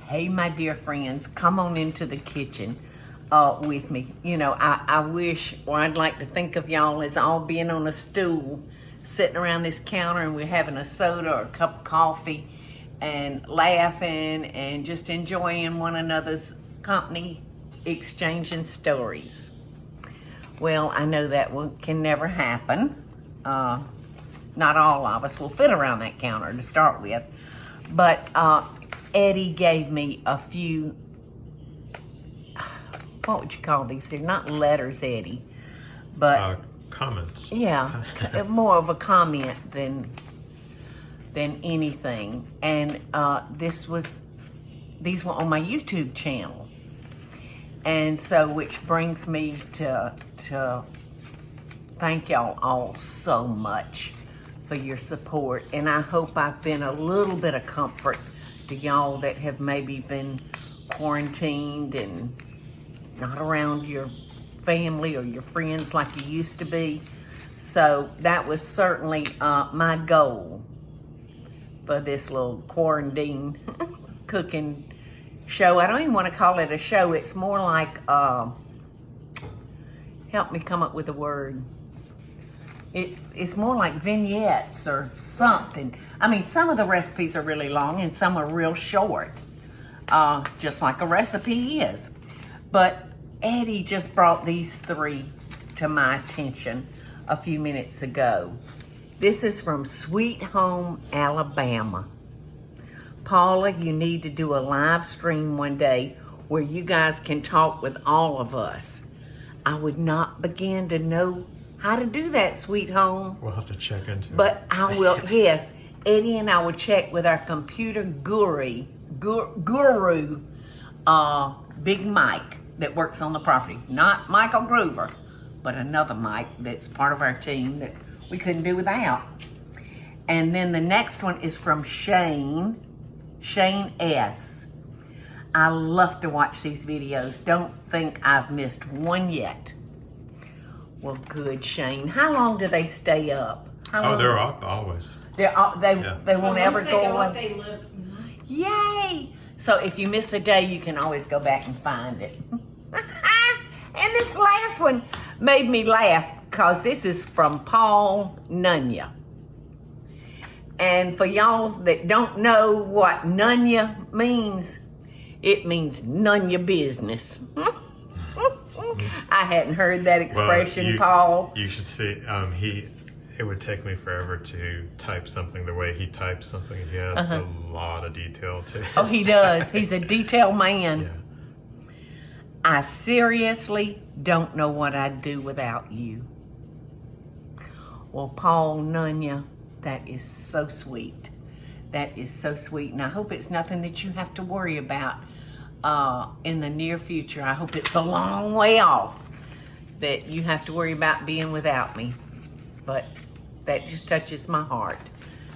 Hey, my dear friends, come on into the kitchen with me. You know, I wish, or I'd like to think of y'all as all being on a stool, sitting around this counter, and we're having a soda or a cup of coffee and laughing and just enjoying one another's company, exchanging stories. Well, I know that can never happen. Not all of us will fit around that counter to start with. But Eddie gave me a few, what would you call these? They're not letters, Eddie, but comments. Yeah, more of a comment than anything. And these were on my YouTube channel. And so, which brings me to thank y'all all so much for your support. And I hope I've been a little bit of comfort to y'all that have maybe been quarantined and not around your family or your friends like you used to be. So that was certainly my goal for this little quarantine cooking show. I don't even want to call it a show. It's more like, help me come up with a word. It's more like vignettes or something. I mean, some of the recipes are really long and some are real short, just like a recipe is. But Eddie just brought these three to my attention a few minutes ago. This is from Sweet Home, Alabama. Paula, you need to do a live stream one day where you guys can talk with all of us. I would not begin to know how to do that, Sweet Home. We'll have to check into it. But I will, yes. Eddie and I will check with our computer guru, Big Mike, that works on the property. Not Michael Groover, but another Mike that's part of our team that we couldn't do without. And then the next one is from Shane S. I love to watch these videos. Don't think I've missed one yet. Well, good, Shane. How long do they stay up? They're up always. They won't ever go away. They live. Yay! So if you miss a day, you can always go back and find it. And this last one made me laugh because this is from Paul Nunya. And for y'all that don't know what Nunya means, it means none your business. I hadn't heard that expression, Paul. You should see, it would take me forever to type something the way he types something. He has a lot of detail to his Oh, he does. He's a detail man. Yeah. I seriously don't know what I'd do without you. Well, Paul Nunya, that is so sweet. That is so sweet. And I hope it's nothing that you have to worry about in the near future. I hope it's a long way off that you have to worry about being without me. But that just touches my heart.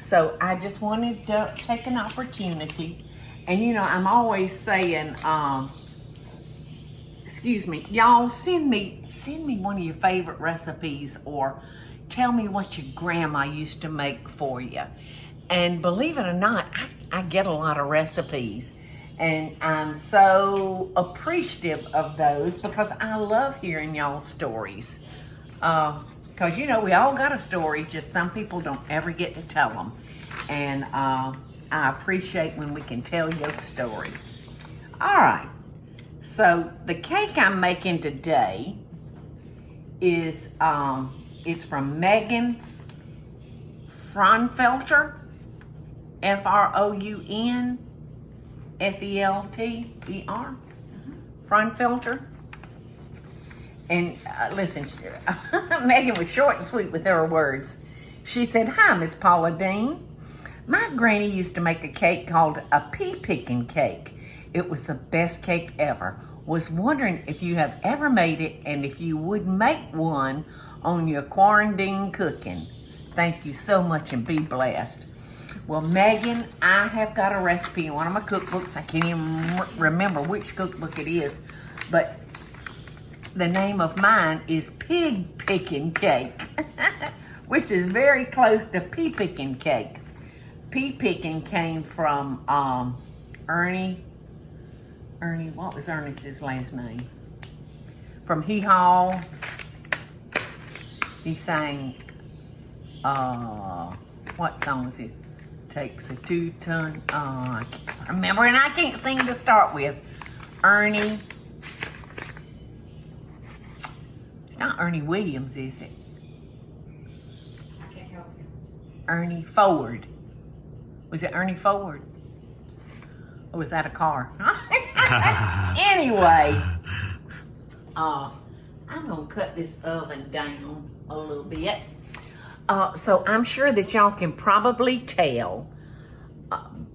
So I just wanted to take an opportunity. And you know, I'm always saying, excuse me, y'all send me one of your favorite recipes or tell me what your grandma used to make for you. And believe it or not, I get a lot of recipes. And I'm so appreciative of those because I love hearing y'all's stories. Because, you know, we all got a story, just some people don't ever get to tell them. And I appreciate when we can tell your story. All right. So the cake I'm making today is, it's from Megan Fraunfelter, F-R-O-U-N-F-E-L-T-E-R, Fraunfelter. And listen, Megan was short and sweet with her words. She said, "Hi, Miss Paula Deen. My granny used to make a cake called a Pea Pickin Cake. It was the best cake ever. Was wondering if you have ever made it and if you would make one on your quarantine cooking. Thank you so much and be blessed." Well, Megan, I have got a recipe in one of my cookbooks. I can't even remember which cookbook it is, but the name of mine is Pig Picking Cake, which is very close to Pea Picking Cake. Pea picking came from Ernie Ernie, what was Ernest's last name? From Hee Haw. He sang, what song is it? Takes a 2-ton, I can't remember, and I can't sing to start with. Ernie. It's not Ernie Williams, is it? I can't help you. Ernie Ford. Was it Ernie Ford? Or was that a car? Anyway, I'm gonna cut this oven down a little bit. So I'm sure that y'all can probably tell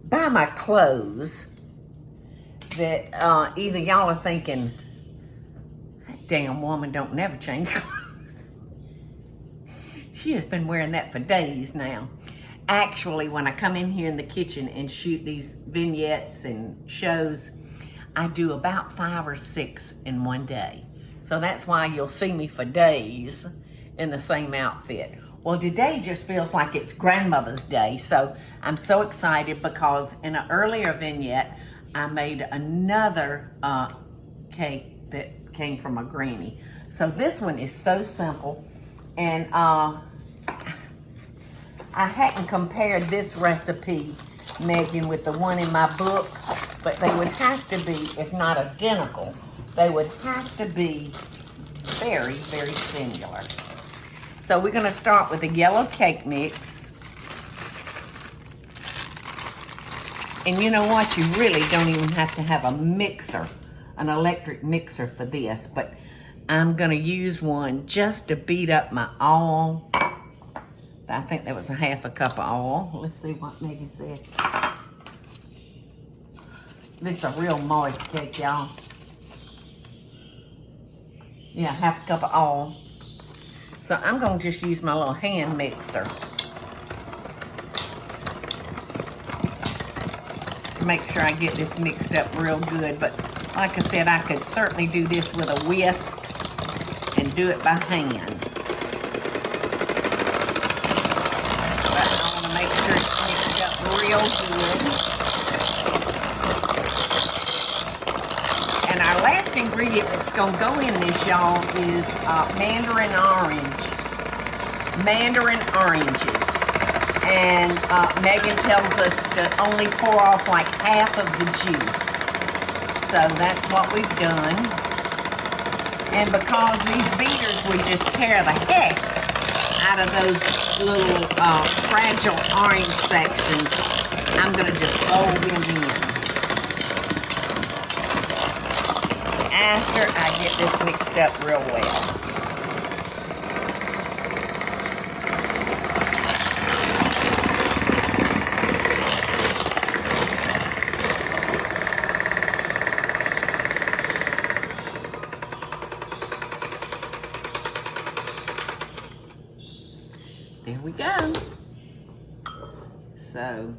by my clothes that either y'all are thinking, that damn woman don't never change clothes. She has been wearing that for days now. Actually, when I come in here in the kitchen and shoot these vignettes and shows, I do about 5 or 6 in one day. So that's why you'll see me for days in the same outfit. Well, today just feels like it's Grandmother's Day, so I'm so excited because in an earlier vignette, I made another cake that came from a granny. So this one is so simple, and I hadn't compared this recipe, Megan, with the one in my book, but they would have to be, if not identical, they would have to be very, very similar. So we're gonna start with the yellow cake mix. And you know what? You really don't even have to have a mixer, an electric mixer for this, but I'm gonna use one just to beat up my oil. I think that was a half a cup of oil. Let's see what Megan said. This is a real moist cake, y'all. Yeah, half a cup of oil. So I'm gonna just use my little hand mixer to make sure I get this mixed up real good. But like I said, I could certainly do this with a whisk and do it by hand. But I wanna make sure it's mixed up real good. And our last ingredient that's gonna go in this, y'all, is mandarin orange. Mandarin oranges. And Megan tells us to only pour off like half of the juice. So that's what we've done. And because these beaters would just tear the heck out of those little fragile orange sections, I'm gonna just fold them in. After I get this mixed up real well. There we go. So,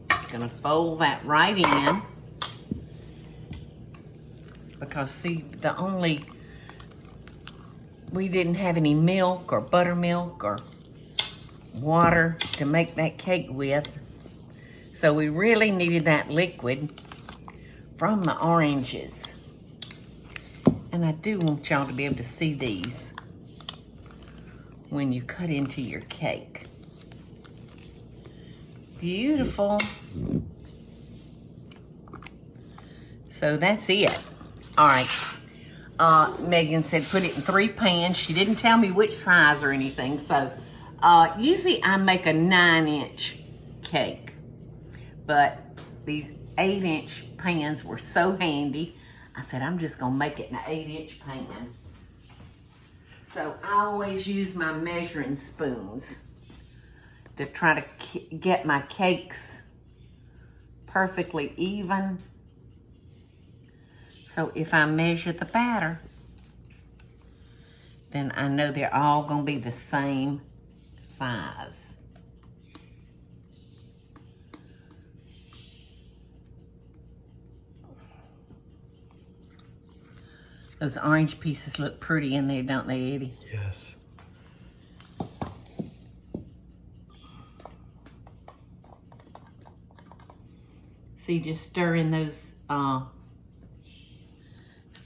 just gonna fold that right in. Because see, we didn't have any milk or buttermilk or water to make that cake with. So we really needed that liquid from the oranges. And I do want y'all to be able to see these when you cut into your cake. Beautiful. So that's it. All right, Megan said put it in 3 pans. She didn't tell me which size or anything. So usually I make a 9-inch cake, but these 8-inch pans were so handy. I said, I'm just gonna make it in an 8-inch pan. So I always use my measuring spoons to try to get my cakes perfectly even. So if I measure the batter, then I know they're all gonna be the same size. Those orange pieces look pretty in there, don't they, Eddie? Yes. See, just stir in those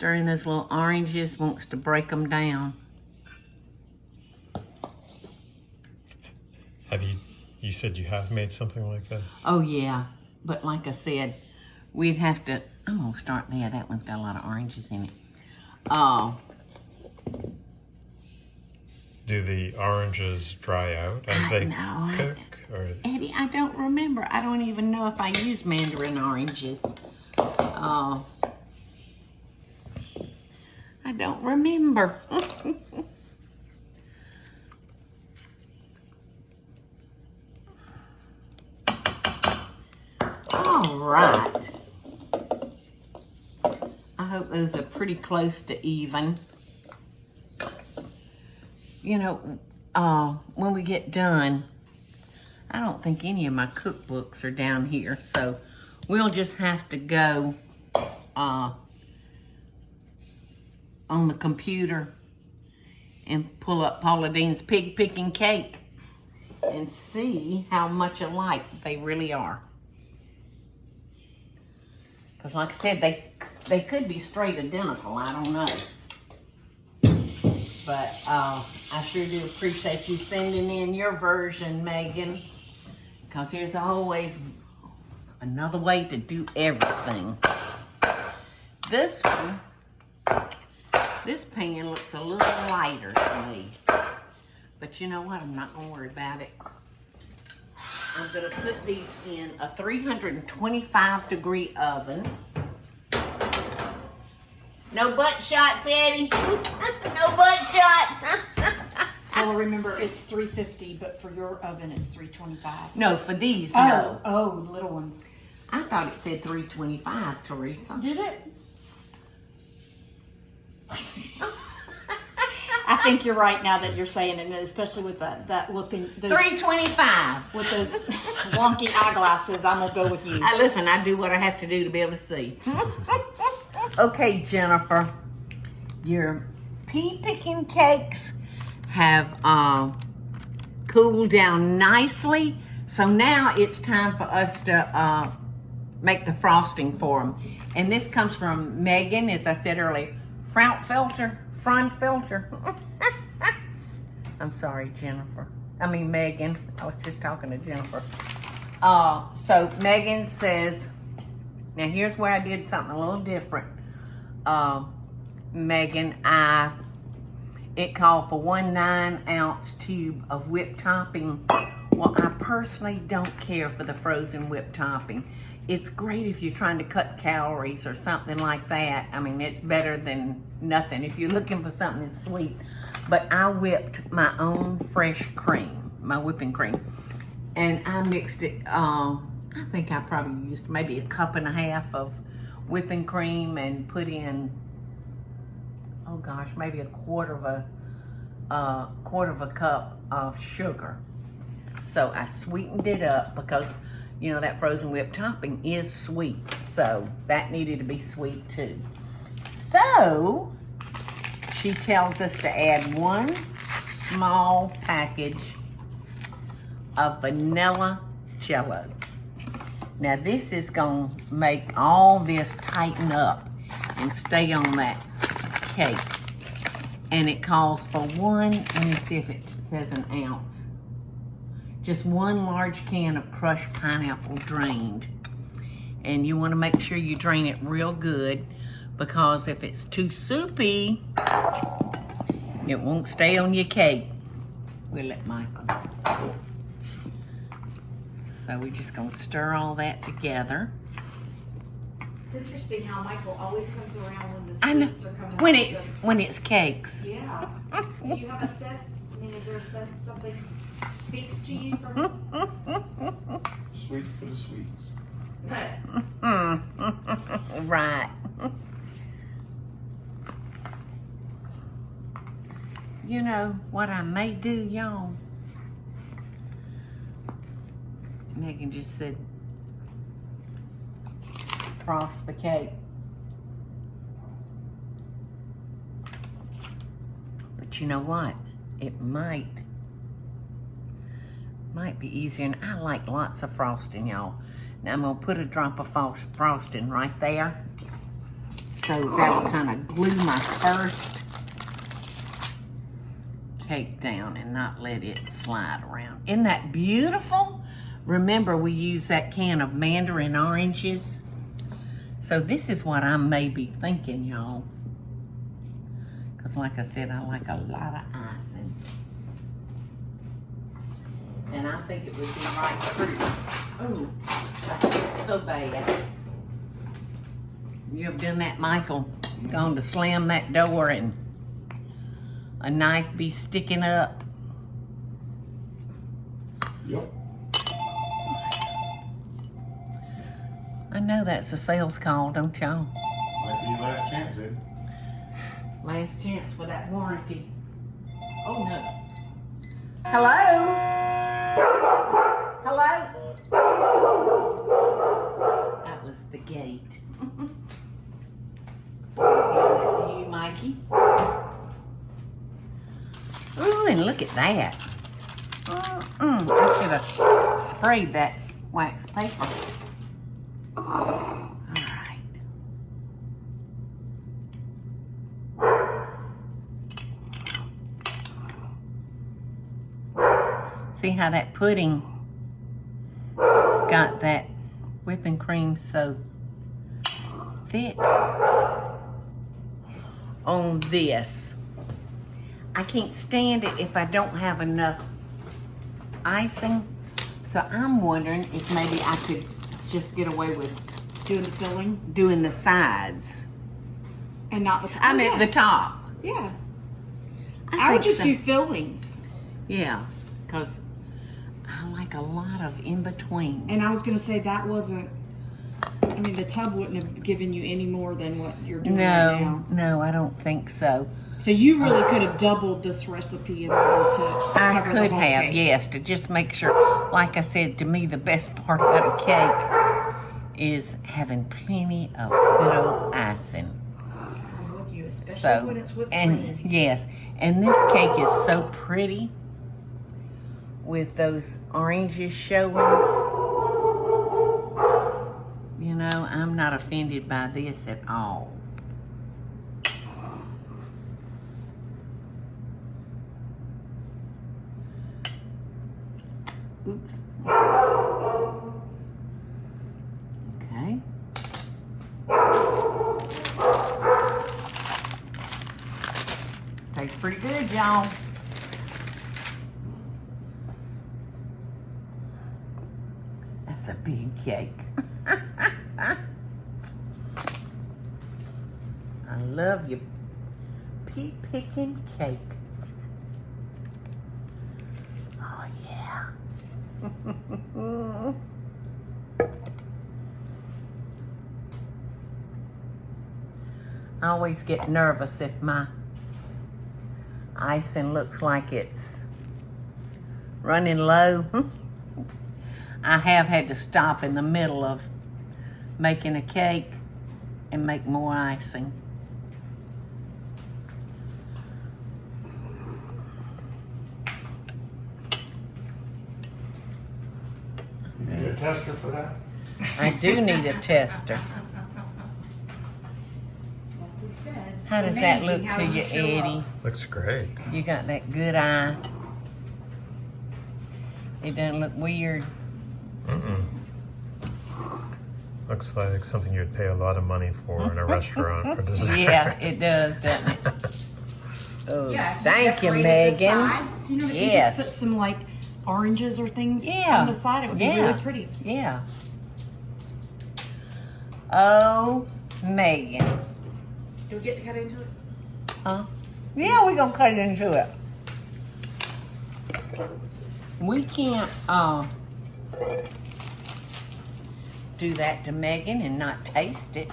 Stirring those little oranges, wants to break them down. Have you said you have made something like this? Oh yeah, but like I said, we'd have to, I'm gonna start there. That one's got a lot of oranges in it. Do the oranges dry out as they cook? Or... Eddie, I don't remember. I don't even know if I use mandarin oranges. I don't remember. All right. I hope those are pretty close to even. You know, when we get done, I don't think any of my cookbooks are down here, so we'll just have to go on the computer and pull up Paula Deen's Pea Picking Cake and see how much alike they really are. Because like I said, they could be straight identical, I don't know. But I sure do appreciate you sending in your version, Megan. Because there's always another way to do everything. This one, this pan looks a little lighter to me. But you know what? I'm not going to worry about it. I'm going to put these in a 325-degree oven. No butt shots, Eddie. No butt shots. Well, remember, it's 350, but for your oven, it's 325. No, for these, no. Oh, little ones. I thought it said 325, Teresa. Did it? I think you're right now that you're saying it, especially with that looking. 325. With those wonky eyeglasses, I'm going to go with you. Listen, I do what I have to do to be able to see. Okay, Jennifer, your pea picking cakes have cooled down nicely. So now it's time for us to make the frosting for them. And this comes from Megan, as I said earlier. Front filter. I'm sorry, Jennifer. I mean, Megan. I was just talking to Jennifer. So Megan says, now here's where I did something a little different. Megan, it called for 1 9-ounce tube of whipped topping. Well, I personally don't care for the frozen whipped topping. It's great if you're trying to cut calories or something like that. I mean, it's better than nothing if you're looking for something that's sweet. But I whipped my own fresh cream, my whipping cream. And I mixed it, I think I probably used maybe 1.5 cups of whipping cream and put in, oh gosh, maybe a quarter of a cup of sugar. So I sweetened it up because, you know, that frozen whipped topping is sweet. So that needed to be sweet too. So she tells us to add 1 small package of vanilla Jello. Now this is gonna make all this tighten up and stay on that cake. And it calls for 1, let me see if it says an ounce. Just 1 large can of crushed pineapple drained. And you wanna make sure you drain it real good, because if it's too soupy, it won't stay on your cake. We'll let Michael. So we're just gonna stir all that together. It's interesting how Michael always comes around when the I know, sweets are coming when it's cakes. Yeah. Do you have a sense? I mean, is there a sense something speaks to you from Sweet for the sweets. Right. You know what I may do, y'all? Megan just said, frost the cake. But you know what? It might be easier, and I like lots of frosting, y'all. Now I'm gonna put a drop of frosting right there. So that'll kind of glue my first cake down and not let it slide around. Isn't that beautiful? Remember, we use that can of mandarin oranges. So this is what I may be thinking, y'all. Because like I said, I like a lot of icing. And I think it would be right through. Ooh, that's so bad. You have done that, Michael? Gone to slam that door and a knife be sticking up? Yep. I know that's a sales call, don't y'all? Might be your last chance, Ed. Last chance for that warranty. Oh no. Hello? Hello? That was the gate. You, Mikey? Ooh, and look at that. I should have sprayed that wax paper. All right. See how that pudding got that whipping cream so thick on this. I can't stand it if I don't have enough icing. So I'm wondering if maybe I could just get away with Doing the filling doing the sides. and not the top. I meant the top. Yeah. I I would think just so. do fillings. Yeah, because I like a lot of in between. And I was going to say that wasn't, I mean, the tub wouldn't have given you any more than what you're doing right now. No, I don't think so. So you really could have doubled this recipe in order to I cover the could whole have, cake. yes, to just make sure. Like I said, to me, the best part about a cake is having plenty of good old icing. I'm with you, especially So, when it's whipped and cream. yes, and this cake is so pretty with those oranges showing. You know, I'm not offended by this at all. Oops. Okay. Tastes pretty good, y'all. That's a big cake. I love your Pea Pickin Cake. Oh, yeah. I always get nervous if my icing looks like it's running low. I have had to stop in the middle of making a cake and make more icing. You need a tester for that? I do need a tester. Like we said, How it's does that amazing look how to you you, show Eddie? up. Looks great. You got that good eye. It doesn't look weird. Mm-mm. Looks like something you'd pay a lot of money for in a restaurant for dessert. Yeah, it does, doesn't it? Oh, Yeah, if thank you, decorated the Megan. sides, you know, if you Yes. just put some like oranges or things Yeah. on the side, it would be Yeah. really pretty. Yeah. Oh, Megan. Do we get to cut into it? Huh? Yeah, we're gonna cut it into it. We can't do that to Megan and not taste it.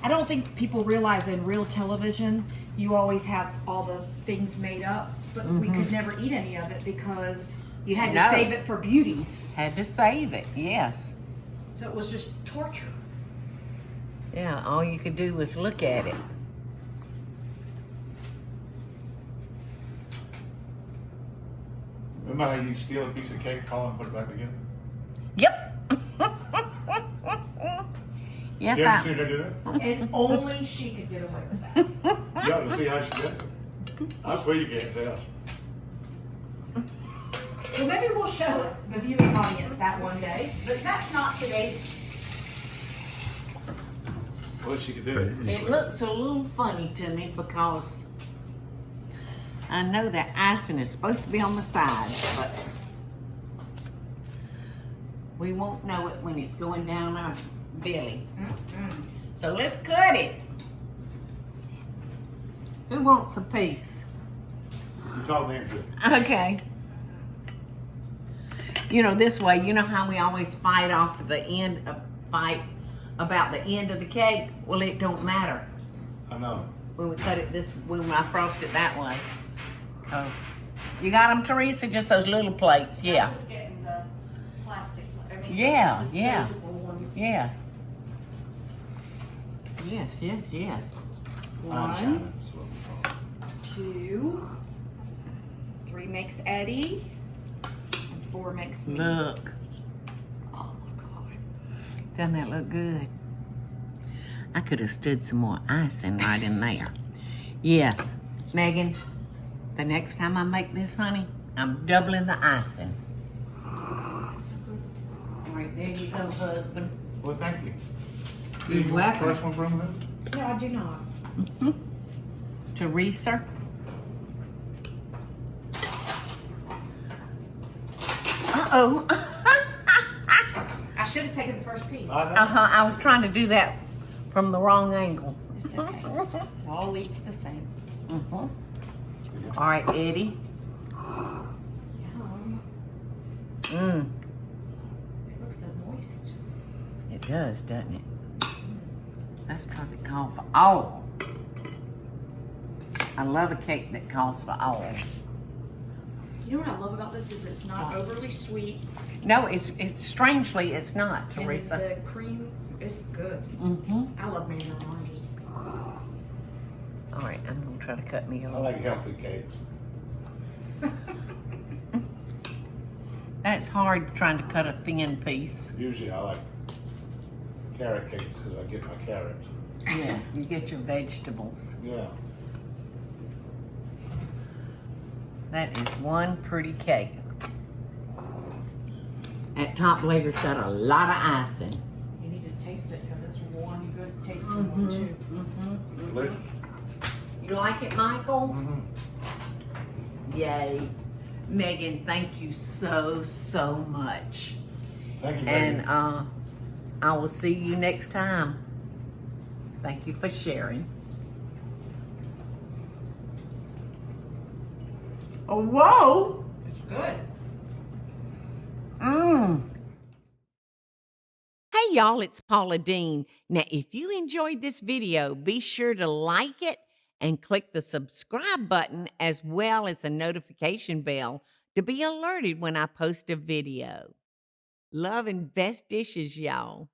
I don't think people realize in real television, you always have all the things made up, but we could never eat any of it because you had to No. save it for beauties. Had to save it, yes. So it was just torture. Yeah, all you could do was look at it. Remember how you'd steal a piece of cake, Paula, and put it back together? Yep. Yes, You ever seen her do that? And only she could get away with that. You ought to see how she did it. I swear you can't tell. Well, maybe we'll show the viewing audience that one day, but that's not today's. Well, she could do it. It looks a little funny to me because I know that icing is supposed to be on the sides, but we won't know it when it's going down our belly. So let's cut it. Who wants a piece? You talk me into it. Okay. You know, this way, you know how we always fight off the end of fight about the end of the cake? Well, it don't matter I know. when we cut it when I frost it that way. Cause you got them, Teresa? Just those little plates, yeah. I'm just getting the plastic, Yeah, the yeah. disposable ones. Yes. Yes, yes, yes. One, 2, 3 makes Eddie, and 4 makes me. Look. Oh my God. Doesn't that look good? I could have stood some more icing right in there. Yes, Megan, the next time I make this, honey, I'm doubling the icing. All right, there you go, husband. Well, thank you. You're You want the welcome. First one from this? No, I do not. Teresa. Uh-oh. I should have taken the first piece. I know. Uh-huh, I was trying to do that from the wrong angle. It's okay. All eats the same. Mhm. All right, Eddie. Yum. Mmm. It looks so moist. It does, doesn't it? That's because it called for all. I love a cake that calls for all. You know what I love about this is it's not overly sweet. No, it's strangely it's not, And Teresa. the cream is good. Mm-hmm. I love mandarin oranges. All right, I'm gonna try to cut me a I little. like healthy cakes. That's hard trying to cut a thin piece. Usually I like carrot cakes because I get my carrots. Yes, you get your vegetables. Yeah. That is one pretty cake. That top layer's got a lot of icing. You need to taste it because it's one good tasting one too. Mm-hmm. Delicious. You like it, Michael? Mm-hmm. Yay. Megan, thank you so, so much. Thank you, And baby. I will see you next time. Thank you for sharing. Oh, whoa! It's good. Mmm. Hey y'all, it's Paula Deen. Now, if you enjoyed this video, be sure to like it and click the subscribe button as well as the notification bell to be alerted when I post a video. Love and best dishes, y'all.